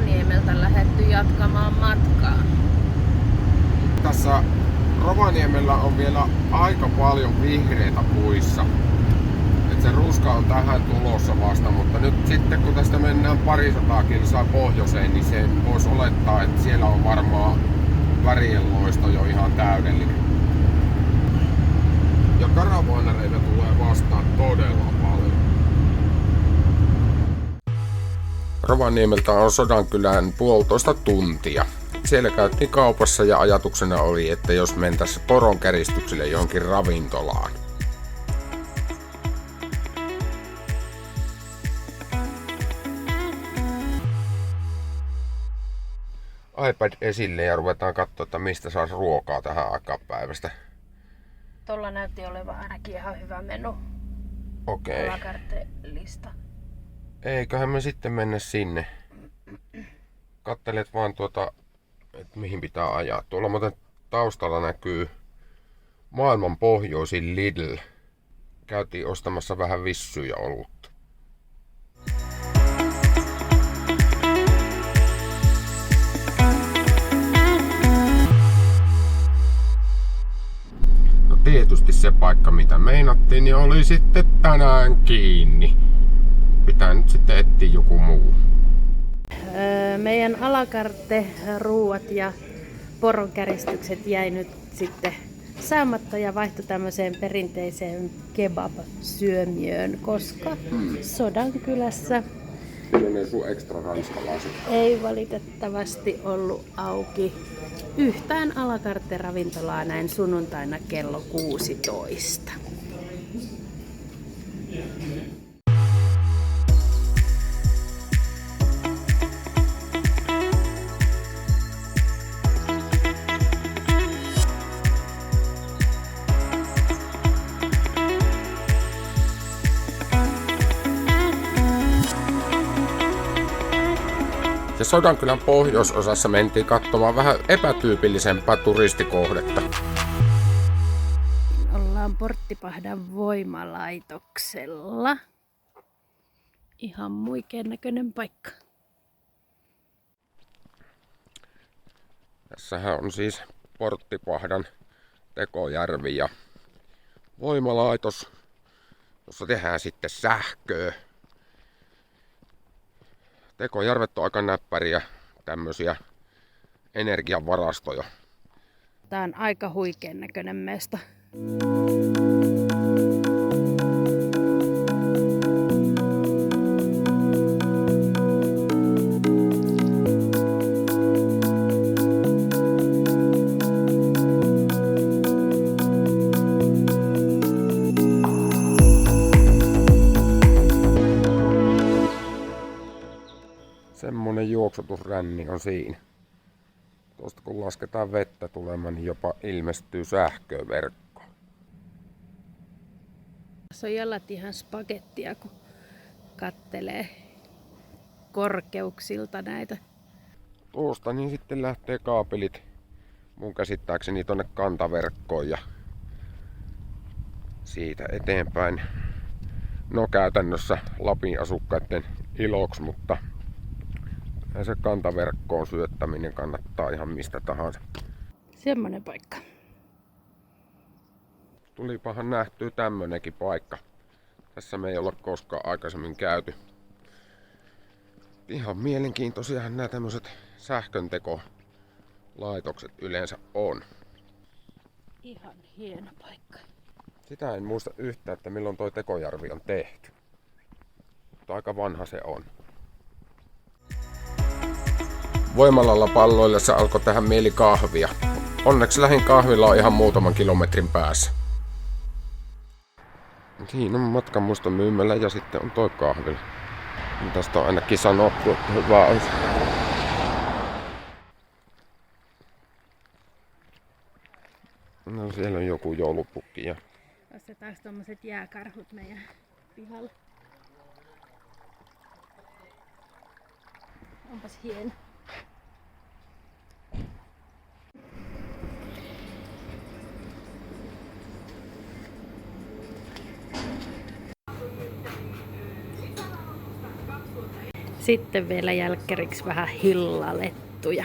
Rovaniemeltä lähdetty jatkamaan matkaa. Tässä Rovaniemellä on vielä aika paljon vihreitä puissa. Et se ruska on tähän tulossa vasta, mutta nyt sitten kun tästä mennään 200 kilsaa pohjoiseen, niin sen voisi olettaa, että siellä on varmaan värien loisto jo ihan täydellinen. Ja karavaanareita tulee vastaan todella paljon. Rovaniemeltä on Sodankylään 1,5 tuntia. Siellä käytiin kaupassa ja ajatuksena oli, että jos mentäisiin poronkäristykselle johonkin ravintolaan. iPad esille ja ruvetaan katsoa, että mistä saisi ruokaa tähän aikaan päivästä. Tuolla näytti olevan ainakin ihan hyvä menu. Okei. Alakartelista. Eiköhän me sitten mennä sinne. Kattelet vaan että mihin pitää ajaa. Tuolla muuten taustalla näkyy maailman pohjoisin Lidl. Käytiin ostamassa vähän vissyä ja olutta. No tietysti se paikka mitä meinattiin niin oli sitten tänään kiinni. Pitää nyt sitten etsiä joku muu. Meidän alakarte, ruuat ja poronkäristykset jäi nyt sitten saamatta ja vaihtui tämmöiseen perinteiseen kebab-syömiöön, koska Sodankylässä Millainen sun ekstra ranskalaiset? ei valitettavasti ollut auki yhtään alakarte-ravintolaa näin sunnuntaina kello 16. Ja Sodankylän pohjoisosassa mentiin katsomaan vähän epätyypillisempää turistikohdetta. Ollaan Porttipahdan voimalaitoksella. Ihan muikeen näköinen paikka. Tässähän on siis Porttipahdan tekojärvi ja voimalaitos, jossa tehdään sitten sähköä. Tekojärvet on aika näppäriä tämmöisiä energiavarastoja. Tää on aika huikeen näköinen mesta. Semmonen juoksutusränni on siinä. Tuosta kun lasketaan vettä tulemaan, niin jopa ilmestyy sähköverkko. Tässä on jalat ihan spagettia, kun kattelee korkeuksilta näitä. Tuosta niin sitten lähtee kaapelit mun käsittääkseni tonne kantaverkkoon ja siitä eteenpäin. No käytännössä Lapin asukkaiden iloksi, mutta se kantaverkkoon syöttäminen kannattaa ihan mistä tahansa. Semmonen paikka. Tulipahan nähtyä tämmönenkin paikka. Tässä me ei olla koskaan aikaisemmin käyty. Ihan mielenkiintoisiahan nämä tämmöiset sähköntekolaitokset yleensä on. Ihan hieno paikka. Sitä en muista yhtään, että milloin toi Tekojärvi on tehty. Mutta aika vanha se on. Voimalalla palloillessa alkoi tähän mieli kahvia. Onneksi lähin kahvila on ihan muutaman kilometrin päässä. Siinä on matkanmuiston myymälä ja sitten on toi kahvila. Tästä on ainakin sanottu, että hyvä on. No siellä on joku joulupukki ja Ostetaanko tommoset jääkarhut meidän pihalle? Onpas hieno. Sitten vielä jälkkäriksi vähän hillalettuja.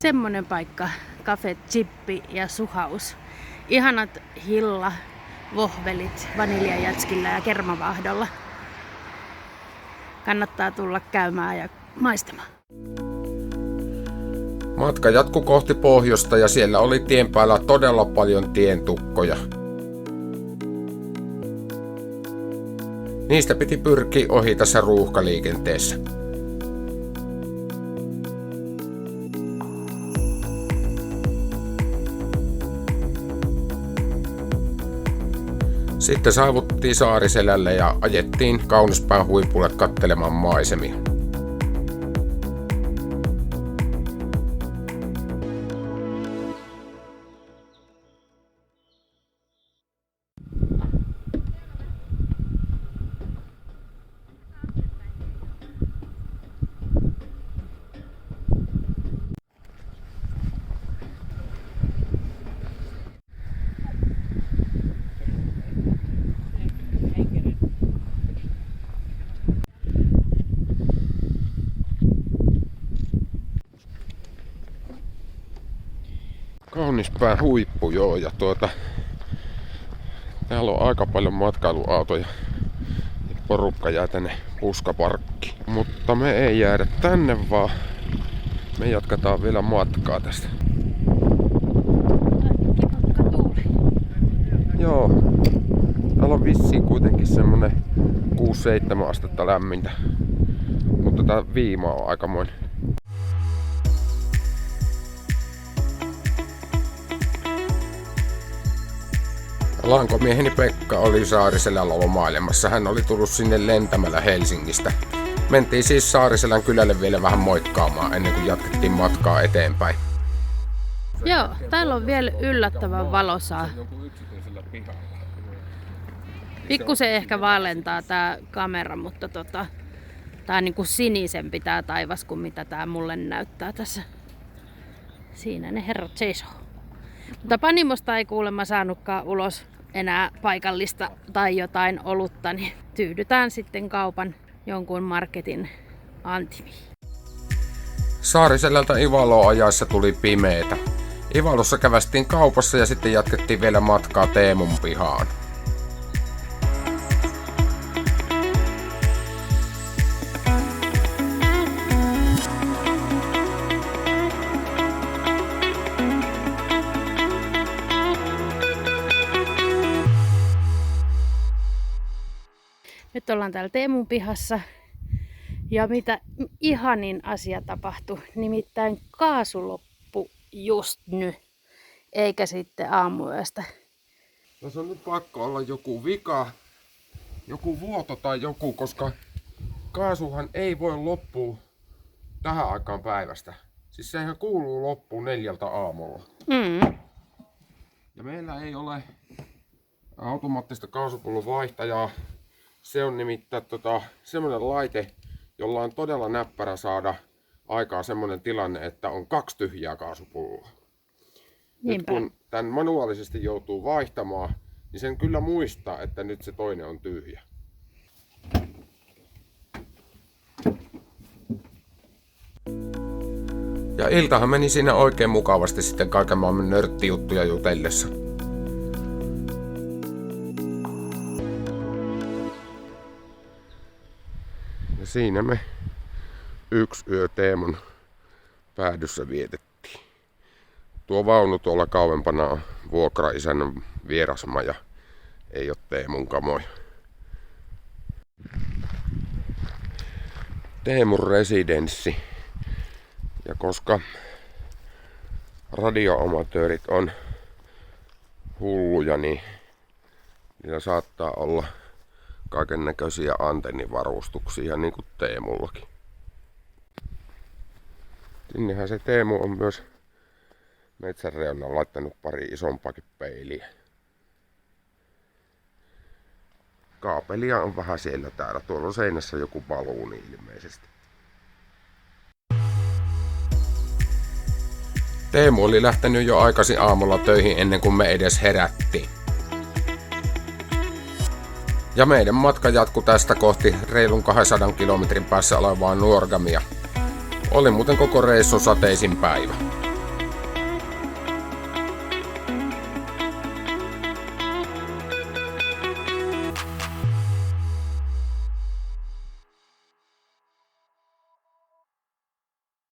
Semmonen paikka, Cafe Chippi ja Suhaus. Ihanat hillavohvelit vaniljajätskillä ja kermavaahdolla. Kannattaa tulla käymään ja maistamaan. Matka jatkui kohti pohjoista ja siellä oli tien päällä todella paljon tientukkoja. Niistä piti pyrkiä ohi tässä ruuhkaliikenteessä. Sitten saavuttiin Saariselälle ja ajettiin Kaunispään huipulle katselemaan maisemia. Kaunispään huippu, joo, ja täällä on aika paljon matkailuautoja ja porukka jää tänne puskaparkkiin. Mutta me ei jäädä tänne, vaan me jatketaan vielä matkaa tästä. Joo, täällä on vissiin kuitenkin semmonen 6-7 astetta lämmintä, mutta tää viima on aikamoinen. Lankomieheni Pekka oli Saariselällä lomailemassa. Hän oli tullut sinne lentämällä Helsingistä. Mentiin siis Saariselän kylälle vielä vähän moikkaamaan ennen kuin jatkettiin matkaa eteenpäin. Joo, täällä on vielä yllättävän valosaa. Pikkusen ehkä vaalentaa tää kamera, mutta tää on niinku sinisempi tää taivas kuin mitä tää mulle näyttää tässä. Siinä ne herrat seisoo. Mutta Panimosta ei kuulemma saanutkaan ulos enää paikallista tai jotain olutta, niin tyydytään sitten kaupan jonkun marketin antimiin. Saariselältä Ivaloon ajaessa tuli pimeetä. Ivalossa kävästiin kaupassa ja sitten jatkettiin vielä matkaa Teemun pihaan. Nyt ollaan täällä Teemun pihassa ja mitä ihanin asia tapahtui, nimittäin kaasu loppu just nyt, eikä sitten aamuyöstä. Tässä on nyt pakko olla joku vika, joku vuoto tai joku, koska kaasuhan ei voi loppua tähän aikaan päivästä. Siis sehän kuuluu loppuun 4 aamulla. Ja meillä ei ole automaattista kaasupullon vaihtajaa. Se on nimittäin semmoinen laite, jolla on todella näppärä saada aikaan semmoinen tilanne, että on 2 tyhjää kaasupulloa. Nyt kun tämän manuaalisesti joutuu vaihtamaan, niin sen kyllä muistaa, että nyt se toinen on tyhjä. Ja iltahan meni siinä oikein mukavasti sitten kaiken maailman nörttijuttuja jutellessa. Ja siinä me 1 yö Teemun päädyssä vietettiin. Tuo vaunu tuolla kauempana on vuokraisännän vierasmaja. Ei oo Teemun kamoja. Teemun residenssi. Ja koska radioamatöörit on hulluja, niin niillä saattaa olla kaiken näköisiä antennivarustuksia, niin kuin Teemullakin. Sinnehän se Teemu on myös metsän reunaan laittanut pari isompaakin peiliä. Kaapelia on vähän siellä täällä. Tuolla on seinässä joku baluuni ilmeisesti. Teemu oli lähtenyt jo aikaisin aamulla töihin ennen kuin me edes herättiin. Ja meidän matka jatkui tästä kohti reilun 200 kilometrin päässä olevaa Nuorgamia. Oli muuten koko reissun sateisin päivä.